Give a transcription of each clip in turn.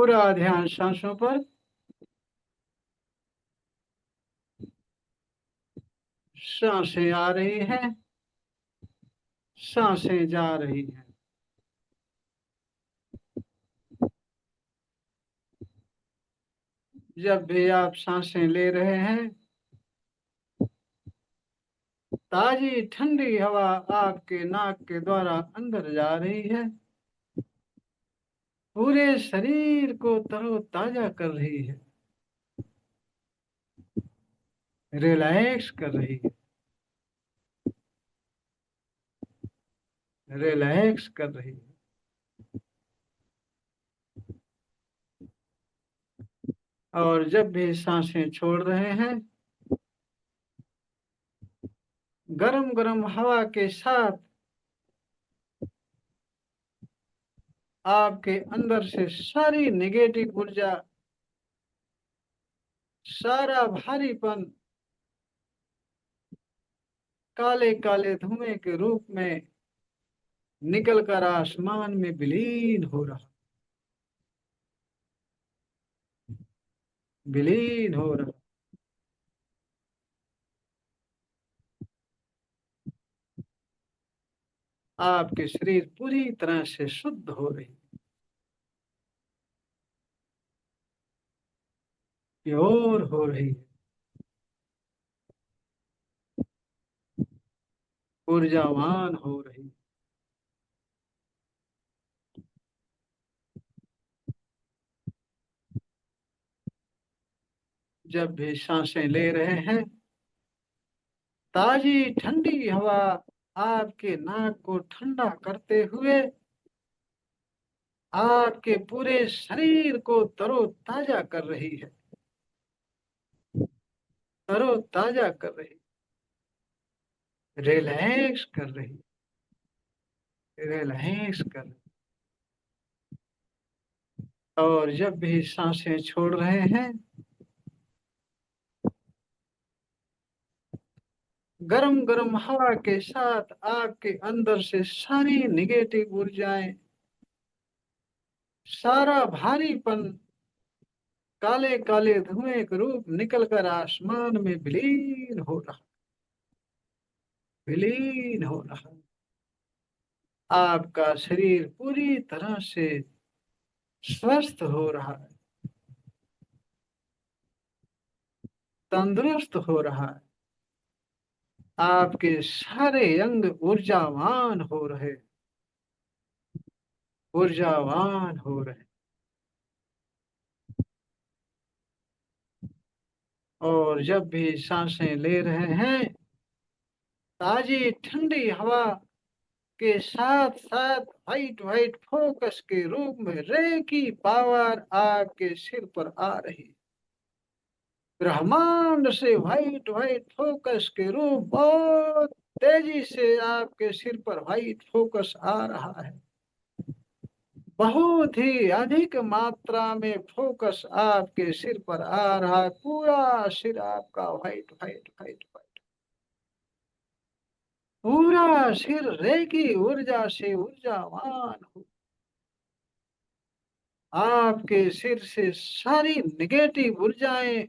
पूरा ध्यान सांसों पर। सांसें आ रही हैं, सांसें जा रही हैं। जब भी आप सांसें ले रहे हैं, ताजी ठंडी हवा आपके नाक के द्वारा अंदर जा रही है, पूरे शरीर को तरोताजा कर रही है, रिलैक्स कर रही है, रिलैक्स कर रही है। और जब भी सांसें छोड़ रहे हैं, गरम गरम हवा के साथ आपके अंदर से सारी नेगेटिव ऊर्जा, सारा भारीपन काले काले धुएं के रूप में निकलकर आसमान में विलीन हो रहा, विलीन हो रहा। आपके शरीर पूरी तरह से शुद्ध हो रही, प्योर हो रही है, ऊर्जावान हो रही। जब भी सांसें ले रहे हैं, ताजी ठंडी हवा आपके नाक को ठंडा करते हुए आपके पूरे शरीर को तरोताजा कर रही है, तरोताजा कर रही, रिलैक्स कर रही, रिलैक्स कर रही। और जब भी सांसें छोड़ रहे हैं, गरम गरम हवा के साथ आपके अंदर से सारी निगेटिव ऊर्जाएं, सारा भारीपन काले काले धुएं के रूप निकलकर आसमान में विलीन हो रहा, विलीन हो रहा। आपका शरीर पूरी तरह से स्वस्थ हो रहा है, तंदुरुस्त हो रहा है। आपके सारे अंग ऊर्जावान हो रहे, ऊर्जावान हो रहे। और जब भी सांसें ले रहे हैं, ताजी ठंडी हवा के साथ साथ व्हाइट व्हाइट फोकस के रूप में रे की पावर आपके सिर पर आ रही, ब्रह्मांड से व्हाइट व्हाइट फोकस के रूप बहुत तेजी से आपके सिर पर व्हाइट फोकस आ रहा है। बहुत ही अधिक मात्रा में फोकस आपके सिर पर आ रहा है, पूरा सिर आपका व्हाइट व्हाइट व्हाइट व्हाइट, पूरा सिर रेकी ऊर्जा से ऊर्जावान हो। आपके सिर से सारी नेगेटिव ऊर्जाएं,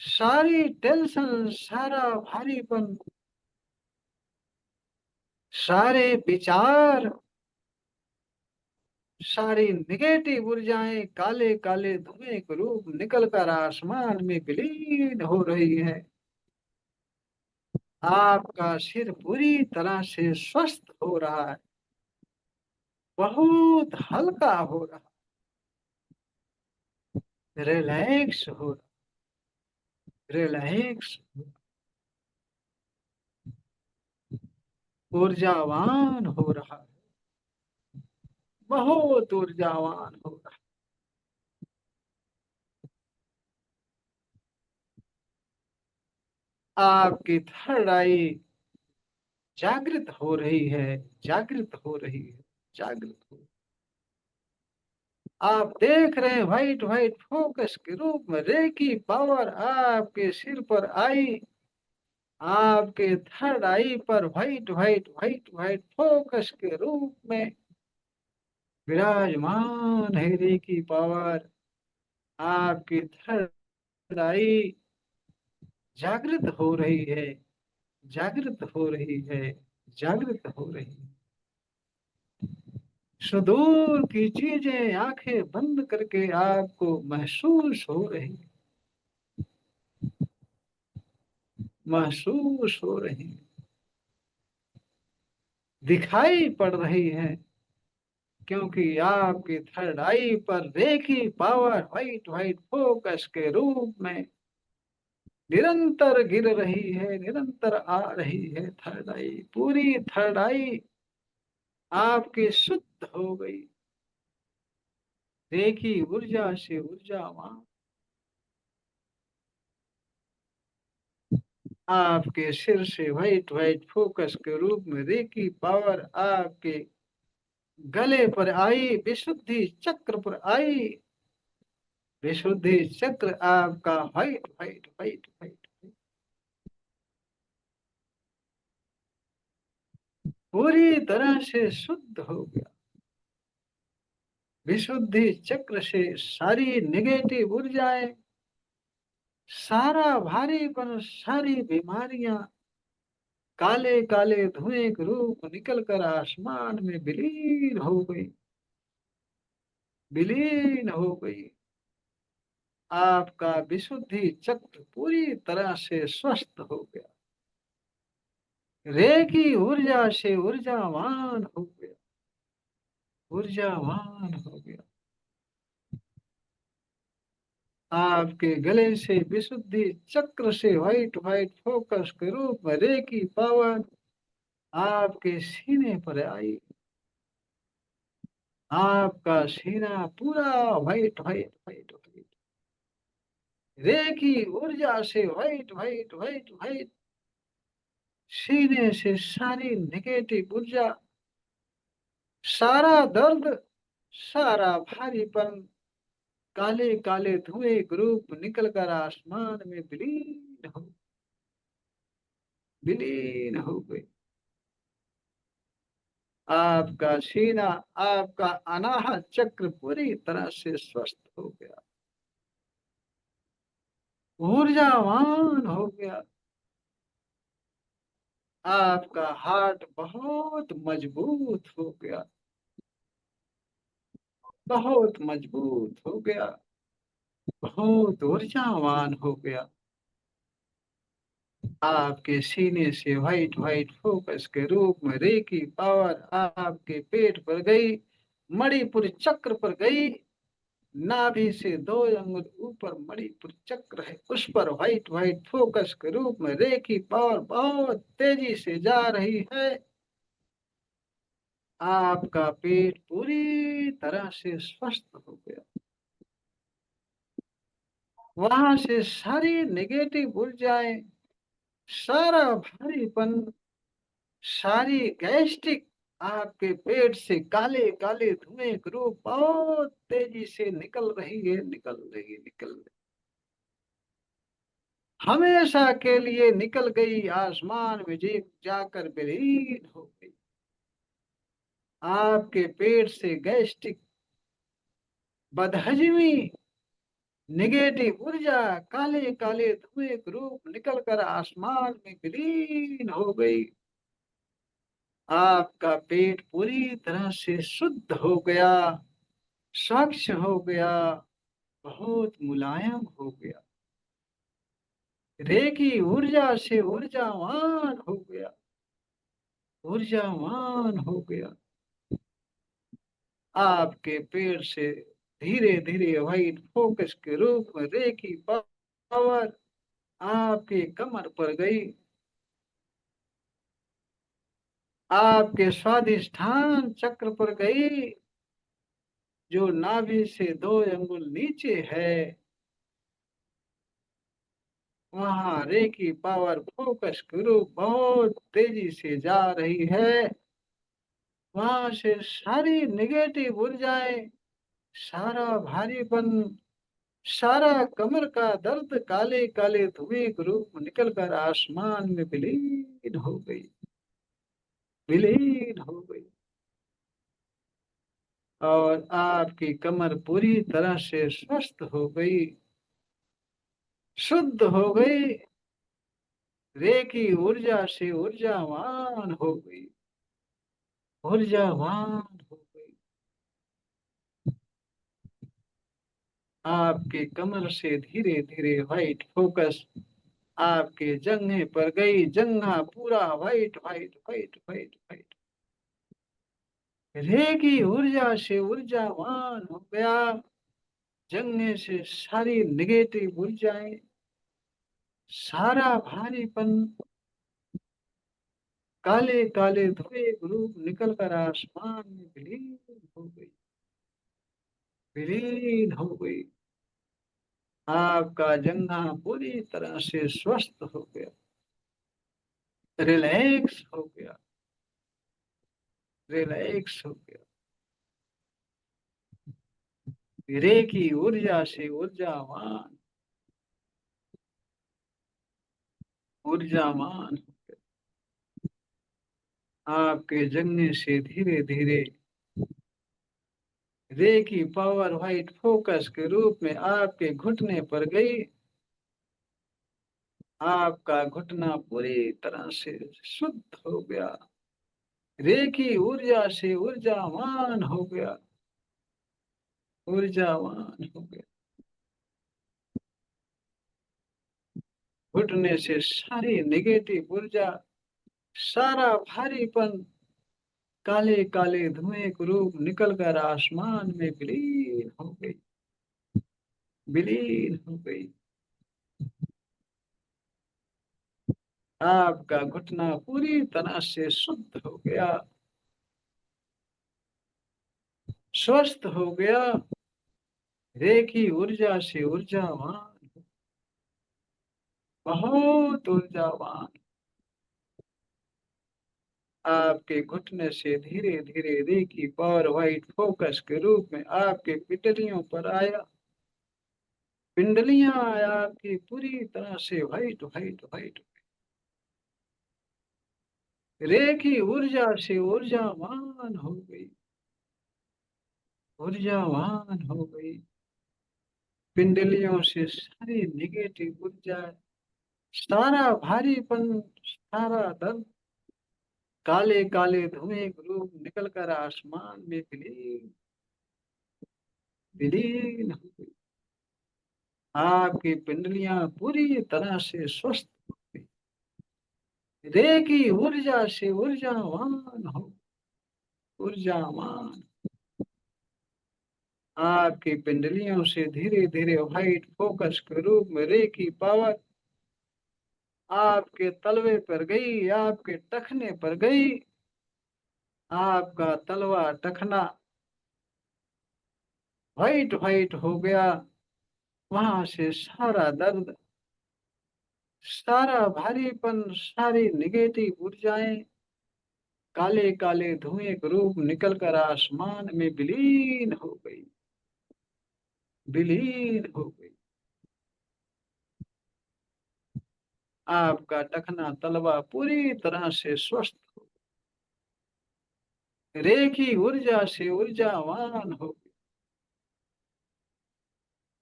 सारी टेंशन, सारा भारीपन, सारे विचार, सारी नेगेटिव ऊर्जाएं काले काले धुएं के रूप निकलकर आसमान में विलीन हो रही है। आपका सिर पूरी तरह से स्वस्थ हो रहा है, बहुत हल्का हो रहा, रिलैक्स हो रहा, रिलैक्स, ऊर्जावान हो रहा है, बहुत ऊर्जावान हो रहा। आपकी थर्ड आई जागृत हो रही है, जागृत हो रही है, जागृत हो। आप देख रहे हैं व्हाइट व्हाइट फोकस के रूप में रे की पावर आपके सिर पर आई, आपके थर्ड आई पर white white white white focus के रूप में विराजमान है रे की पावर, आपकी थर्ड आई जागृत हो रही है, जागृत हो रही है, जागृत हो रही है। सुदूर की चीजें आंखें बंद करके आपको महसूस हो रही, महसूस हो रही, दिखाई पड़ रही है, क्योंकि आपकी थर्ड आई पर रेखी पावर व्हाइट व्हाइट फोकस के रूप में निरंतर गिर रही है, निरंतर आ रही है। थर्ड आई, पूरी थर्ड आई आपकी शुद्ध हो गई, रेखी ऊर्जा से ऊर्जावान। आपके सिर से व्हाइट व्हाइट फोकस के रूप में रेखी पावर आपके गले पर आई, विशुद्धि चक्र पर आई, विशुद्धि चक्र आपका व्हाइट व्हाइट व्हाइट व्हाइट पूरी तरह से शुद्ध हो गया। विशुद्धि चक्र से सारी नेगेटिव ऊर्जाएं, सारा भारीपन, सारी बीमारियां काले काले धुएं के रूप निकल कर आसमान में विलीन हो गई, विलीन हो गई। आपका विशुद्धि चक्र पूरी तरह से स्वस्थ हो गया, रेखी ऊर्जा से ऊर्जावान हो गया, ऊर्जावान हो गया। आपके गले से विशुद्धि चक्र से व्हाइट व्हाइट फोकस के रूप में रेखी पावर आपके सीने पर आई, आपका सीना पूरा व्हाइट व्हाइट व्हाइट व्हाइट, रेखी ऊर्जा से व्हाइट व्हाइट व्हाइट व्हाइट, सीने से सारी नेगेटिव ऊर्जा, सारा दर्द, सारा भारीपन, काले काले धुएं ग्रुप निकलकर आसमान में विलीन हो गई। आपका सीना, आपका अनाहत चक्र पूरी तरह से स्वस्थ हो गया, ऊर्जावान हो गया। आपका हार्ट बहुत मजबूत हो गया, बहुत मजबूत हो गया, बहुत ऊर्जावान हो गया। आपके सीने से व्हाइट व्हाइट फोकस के रूप में रेकी पावर आपके पेट पर गई, मणिपुर चक्र पर गई, नाभि से 2 अंगुल ऊपर मणिपुर चक्र है, उस पर व्हाइट व्हाइट फोकस के रूप में रेखी पावर बहुत तेजी से जा रही है। आपका पेट पूरी तरह से स्वस्थ हो गया, वहां से सारी नेगेटिव ऊर्जाएं, सारा भारीपन, सारी गैस्ट्रिक आपके पेट से काले काले धुएं के रूप बहुत तेजी से निकल रही है, निकल रही है, निकल रही, हमेशा के लिए निकल गई, आसमान में जी जाकर विलीन हो गई। आपके पेट से गैस्ट्रिक, बदहजमी, निगेटिव ऊर्जा, काले काले धुएं के रूप निकलकर आसमान में विलीन हो गई। आपका पेट पूरी तरह से शुद्ध हो गया, स्वच्छ हो गया, बहुत मुलायम हो गया, रेखी ऊर्जा से ऊर्जावान हो गया, ऊर्जावान हो गया। आपके पेड़ से धीरे धीरे व्हाइट फोकस के रूप में रेखी पावर आपके कमर पर गई, आपके स्वादिष्ठान चक्र पर गई, जो नाभि से 2 अंगुल नीचे है, वहां रेखी पावर फोकस के रूप बहुत तेजी से जा रही है। वहां से सारी नेगेटिव ऊर्जाएं, सारा भारीपन, सारा कमर का दर्द काले काले धुएं के रूप में निकलकर आसमान में विलीन हो गई, विलीन हो गई। और आपकी कमर पूरी तरह से स्वस्थ हो गई, शुद्ध हो गई, रे की ऊर्जा से ऊर्जावान हो गई, ऊर्जावान हो गई। आपके कमर से धीरे धीरे व्हाइट फोकस आपके जंघे पर गई, जंघा पूरा white white white white white, रे की ऊर्जा से ऊर्जावान हो गया। जंघे से सारी निगेटिव ऊर्जाएं, सारा भारीपन, काले काले धुएं ग्रुप निकल कर आसमान में विलीन हो गई, विलीन हो गई। आपका जंघा पूरी तरह से स्वस्थ हो गया, रिलैक्स हो गया, रिलैक्स हो गया। रे की ऊर्जा से ऊर्जावान, ऊर्जावान हो गया। आपके जंघे से धीरे धीरे रे की पावर व्हाइट फोकस के रूप में आपके घुटने पर गई। आपका घुटना पूरी तरह से शुद्ध हो गया, रे की ऊर्जा से ऊर्जावान हो गया, ऊर्जावान हो गया। घुटने से सारी नेगेटिव ऊर्जा, सारा भारीपन, काले काले धुएं के रूप निकल कर आसमान में विलीन हो गई, विलीन हो गई। आपका घुटना पूरी तरह से शुद्ध हो गया, स्वस्थ हो गया, रे की ऊर्जा से ऊर्जावान, बहुत ऊर्जावान। आपके घुटने से धीरे धीरे रे की पावर व्हाइट फोकस के रूप में आपके पिंडलियों पर आया, पिंडलियां आपकी पूरी तरह से व्हाइट व्हाइट व्हाइट, रे की ऊर्जा से ऊर्जावान हो गई, ऊर्जावान हो गई। पिंडलियों से सारी निगेटिव ऊर्जा, सारा भारीपन, सारा दर्द, काले काले धुएं ग्रुप निकलकर आसमान में विलीन, विलीन हो गई। आपकी पिंडलियां पूरी तरह से स्वस्थ हो गई, रे की ऊर्जा से ऊर्जावान हो, ऊर्जावान। आपकी पिंडलियों से धीरे धीरे व्हाइट फोकस के रूप में रे की पावर आपके तलवे पर गई, आपके टखने पर गई। आपका तलवा टखना व्हाइट व्हाइट हो गया, वहां से सारा दर्द, सारा भारीपन, सारी निगेटिव ऊर्जाएं, काले काले धुएं के रूप निकलकर आसमान में विलीन हो गई, विलीन हो गई। आपका टखना तलवा पूरी तरह से स्वस्थ हो, रे की ऊर्जा से ऊर्जावान हो,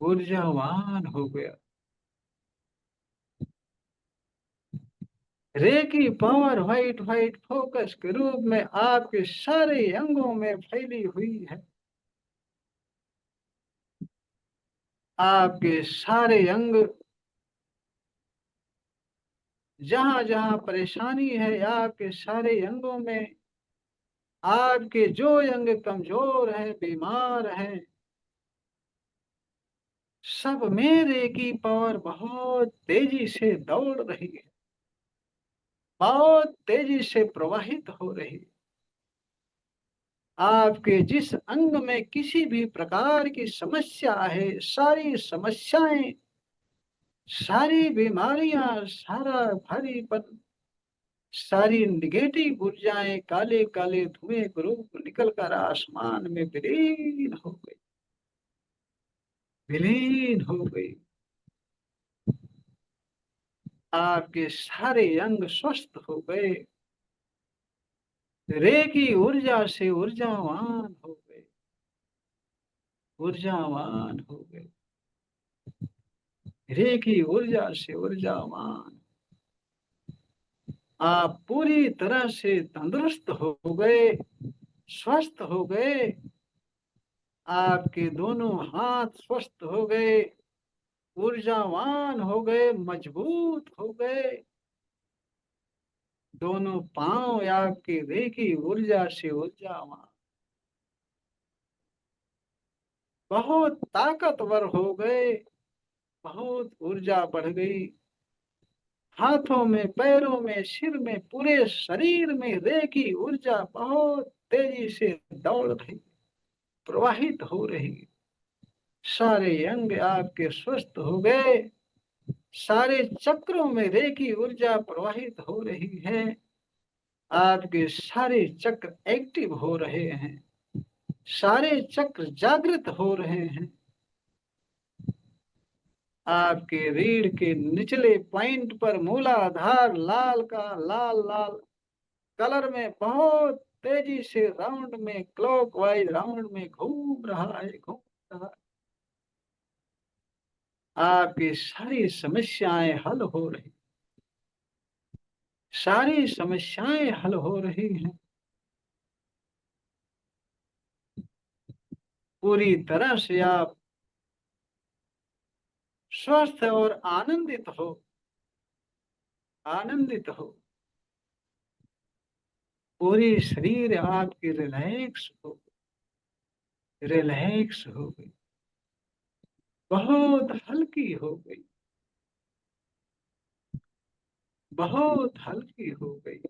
ऊर्जावान हो गया। रे की पावर व्हाइट व्हाइट फोकस के रूप में आपके सारे अंगों में फैली हुई है। आपके सारे अंग, जहां जहां परेशानी है, आपके सारे अंगों में, आपके जो अंग कमजोर है, बीमार है, सब में रे की पावर बहुत तेजी से दौड़ रही है, बहुत तेजी से प्रवाहित हो रही है। आपके जिस अंग में किसी भी प्रकार की समस्या है, सारी समस्याएं, सारी बीमारियां, सारा भारीपन, सारी निगेटिव ऊर्जाएं, काले काले धुएं के रूप निकलकर आसमान में विलीन हो गई, विलीन हो गई। आपके सारे अंग स्वस्थ हो गए, रे की ऊर्जा से ऊर्जावान हो गए, ऊर्जावान हो गए, रेखी ऊर्जा से ऊर्जावान। आप पूरी तरह से तंदुरुस्त हो गए, स्वस्थ हो गए। आपके दोनों हाथ स्वस्थ हो गए, ऊर्जावान हो गए, मजबूत हो गए। दोनों पांव आपके रेखी ऊर्जा से ऊर्जावान, बहुत ताकतवर हो गए, बहुत ऊर्जा बढ़ गई। हाथों में, पैरों में, सिर में, पूरे शरीर में रेखी ऊर्जा बहुत तेजी से दौड़ रही, प्रवाहित हो रही। सारे अंग आपके स्वस्थ हो गए, सारे चक्रों में रेखी ऊर्जा प्रवाहित हो रही है। आपके सारे चक्र एक्टिव हो रहे हैं, सारे चक्र जागृत हो रहे हैं। आपके रीढ़ के निचले पॉइंट पर मूलाधार लाल का लाल लाल कलर में बहुत तेजी से राउंड में, क्लॉकवाइज राउंड में घूम रहा है, घूम रहा है। आपकी सारी समस्याएं हल हो रही, सारी समस्याएं हल हो रही हैं। पूरी तरह से आप स्वस्थ और आनंदित हो, आनंदित हो। पूरी शरीर आपकी रिलैक्स हो, रिलैक्स हो गई, बहुत हल्की हो गई, बहुत हल्की हो गई।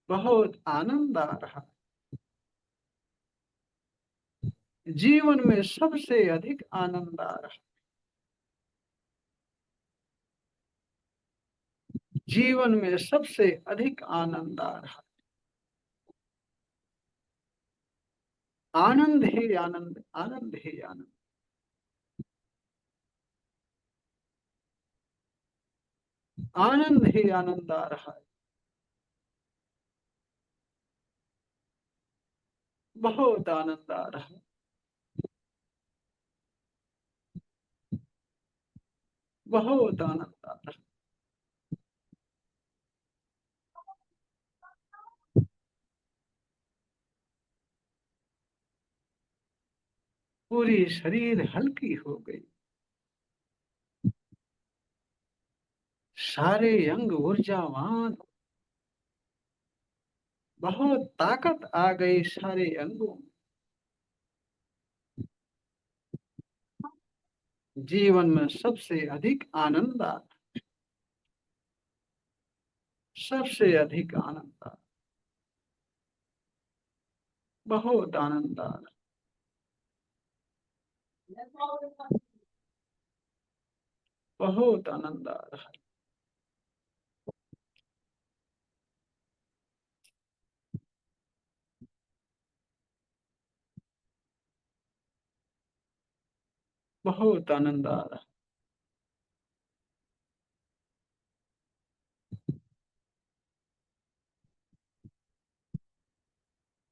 बहुत आनंद आ रहा। जीवन में सबसे अधिक आनंद आ रहा। जीवन में सबसे अधिक आनंद आ रहा। आनंद ही आनंद, आनंद ही आनंद। आनंद ही आनंद आ रहा है। बहुत आनंद आ रहा है। बहुत आनंद आ रहा है। पूरी शरीर हल्की हो गई, सारे अंग ऊर्जावान, बहुत ताकत आ गई सारे अंगों में। जीवन में सबसे अधिक आनंद आ, सबसे अधिक आनंद आ, बहुत आनंद आ रहा, बहुत आनंद आ रहा है। बहुत आनंद आ रहा है।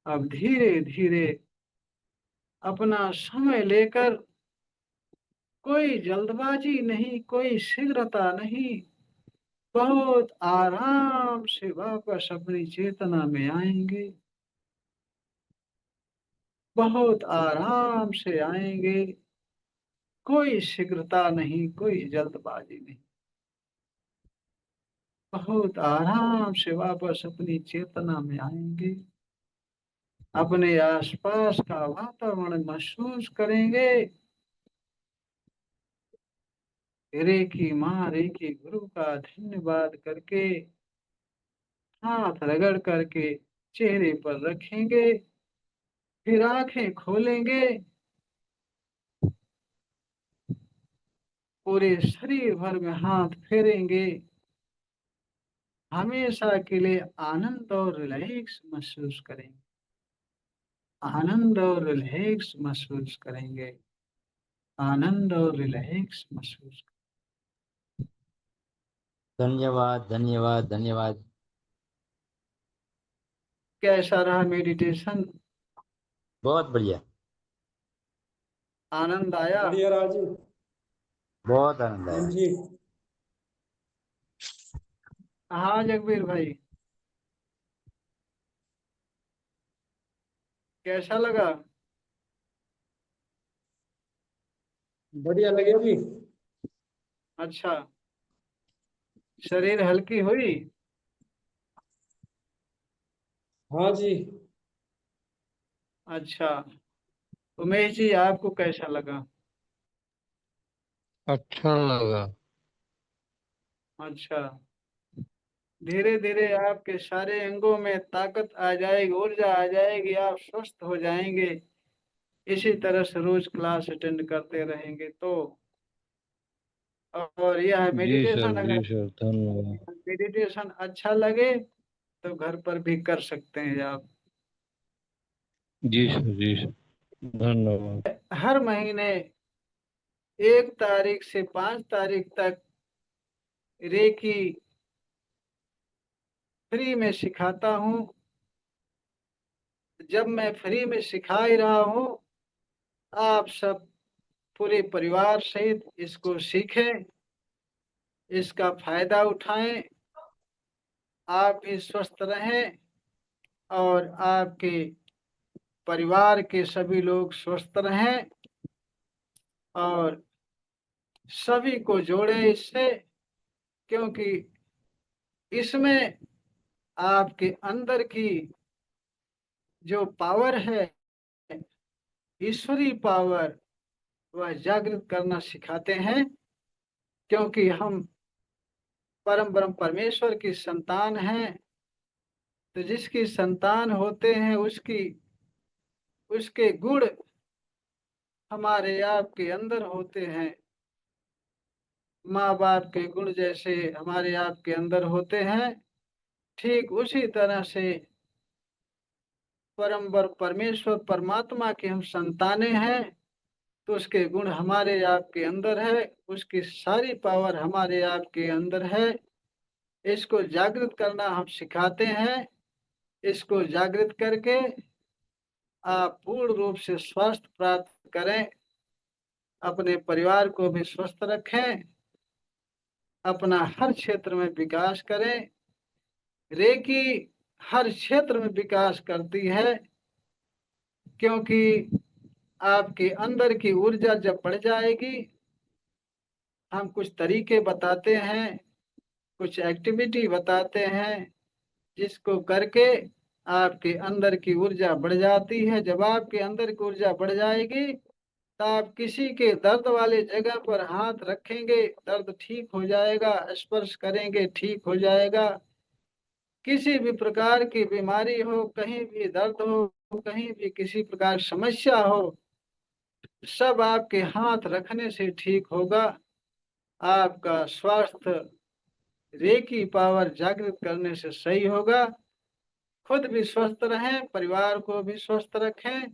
अब धीरे धीरे अपना समय लेकर, कोई जल्दबाजी नहीं, कोई शीघ्रता नहीं, बहुत आराम से वापस अपनी चेतना में आएंगे। बहुत आराम से आएंगे, कोई शीघ्रता नहीं, कोई जल्दबाजी नहीं। बहुत आराम से वापस अपनी चेतना में आएंगे। अपने आसपास का वातावरण महसूस करेंगे। रेखी माँ, रेखी गुरु का धन्यवाद करके, हाथ रगड़ करके चेहरे पर रखेंगे। फिर आंखें खोलेंगे, पूरे शरीर भर में हाथ फेरेंगे। हमेशा के लिए आनंद और रिलैक्स महसूस करेंगे, आनंद और रिलैक्स महसूस करेंगे, आनंद और रिलैक्स महसूस। धन्यवाद धन्यवाद धन्यवाद। कैसा रहा मेडिटेशन? बहुत बढ़िया। आनंद आया? बढ़िया राज जी। बहुत आनंद हाँ आया। जी। हाँ जगबीर भाई, कैसा लगा? बढ़िया लगे जी। अच्छा, शरीर हल्की हुई? हाँ जी। अच्छा, उमेश जी आपको कैसा लगा? अच्छा लगा। अच्छा, धीरे धीरे आपके सारे अंगों में ताकत आ जाएगी, ऊर्जा आ जाएगी, आप स्वस्थ हो जाएंगे। इसी तरह से रोज क्लास अटेंड करते रहेंगे तो। और यह मेडिटेशन, जी अगर सर धन्यवाद। मेडिटेशन अच्छा लगे तो घर पर भी कर सकते हैं आप। जी सर धन्यवाद। हर महीने 1 तारीख से 5 तारीख तक रेकी फ्री में सिखाता हूँ। जब मैं फ्री में सिखा ही रहा हूँ, आप सब पूरे परिवार सहित इसको सीखें, इसका फायदा उठाएं, आप भी स्वस्थ रहें और आपके परिवार के सभी लोग स्वस्थ रहें, और सभी को जोड़ें इससे, क्योंकि इसमें आपके अंदर की जो पावर है, ईश्वरीय पावर, वह जागृत करना सिखाते हैं। क्योंकि हम परम ब्रह्म परमेश्वर की संतान हैं, तो जिसकी संतान होते हैं उसके गुण हमारे आपके अंदर होते हैं। माँ बाप के गुण जैसे हमारे आपके अंदर होते हैं, ठीक उसी तरह से परम ब्रह्म परमेश्वर परमात्मा की हम संतानें हैं, तो उसके गुण हमारे आपके अंदर है, उसकी सारी पावर हमारे आपके अंदर है। इसको जागृत करना हम सिखाते हैं। इसको जागृत करके आप पूर्ण रूप से स्वास्थ्य प्राप्त करें, अपने परिवार को भी स्वस्थ रखें, अपना हर क्षेत्र में विकास करें। रेकी हर क्षेत्र में विकास करती है, क्योंकि आपके अंदर की ऊर्जा जब बढ़ जाएगी, हम कुछ तरीके बताते हैं, कुछ एक्टिविटी बताते हैं, जिसको करके आपके अंदर की ऊर्जा बढ़ जाती है। जब आपके अंदर की ऊर्जा बढ़ जाएगी, तो आप किसी के दर्द वाले जगह पर हाथ रखेंगे, दर्द ठीक हो जाएगा, स्पर्श करेंगे ठीक हो जाएगा। किसी भी प्रकार की बीमारी हो, कहीं भी दर्द हो, कहीं भी किसी प्रकार की समस्या हो, सब आपके हाथ रखने से ठीक होगा। आपका स्वास्थ्य रेकी पावर जागृत करने से सही होगा। खुद भी स्वस्थ रहें, परिवार को भी स्वस्थ रखें,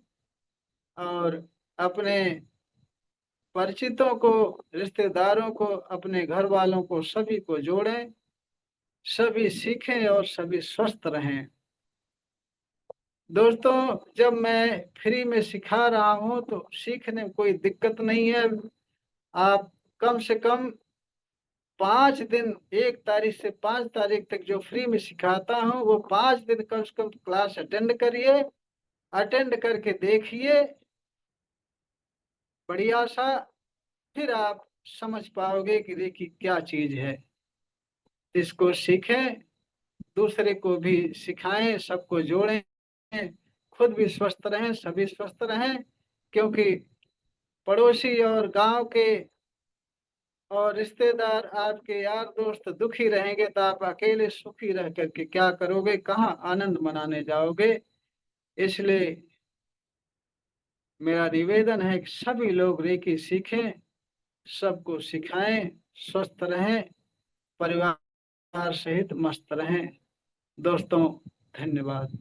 और अपने परिचितों को, रिश्तेदारों को, अपने घर वालों को, सभी को जोड़ें, सभी सीखें और सभी स्वस्थ रहें। दोस्तों, जब मैं फ्री में सिखा रहा हूँ तो सीखने में कोई दिक्कत नहीं है। आप कम से कम 5 दिन, 1 तारीख से 5 तारीख तक जो फ्री में सिखाता हूँ, वो 5 दिन कम से कम क्लास अटेंड करिए। अटेंड करके देखिए बढ़िया सा, फिर आप समझ पाओगे कि देखिए क्या चीज है। इसको सीखें, दूसरे को भी सिखाएं, सबको जोड़ें, खुद भी स्वस्थ रहें, सभी स्वस्थ रहें। क्योंकि पड़ोसी और गांव के और रिश्तेदार, आपके यार दोस्त दुखी रहेंगे, तो आप अकेले सुखी रह करके क्या करोगे, कहाँ आनंद मनाने जाओगे। इसलिए मेरा निवेदन है कि सभी लोग रेकी सीखें, सबको सिखाएं, स्वस्थ रहें, परिवार सहित मस्त रहें। दोस्तों, धन्यवाद।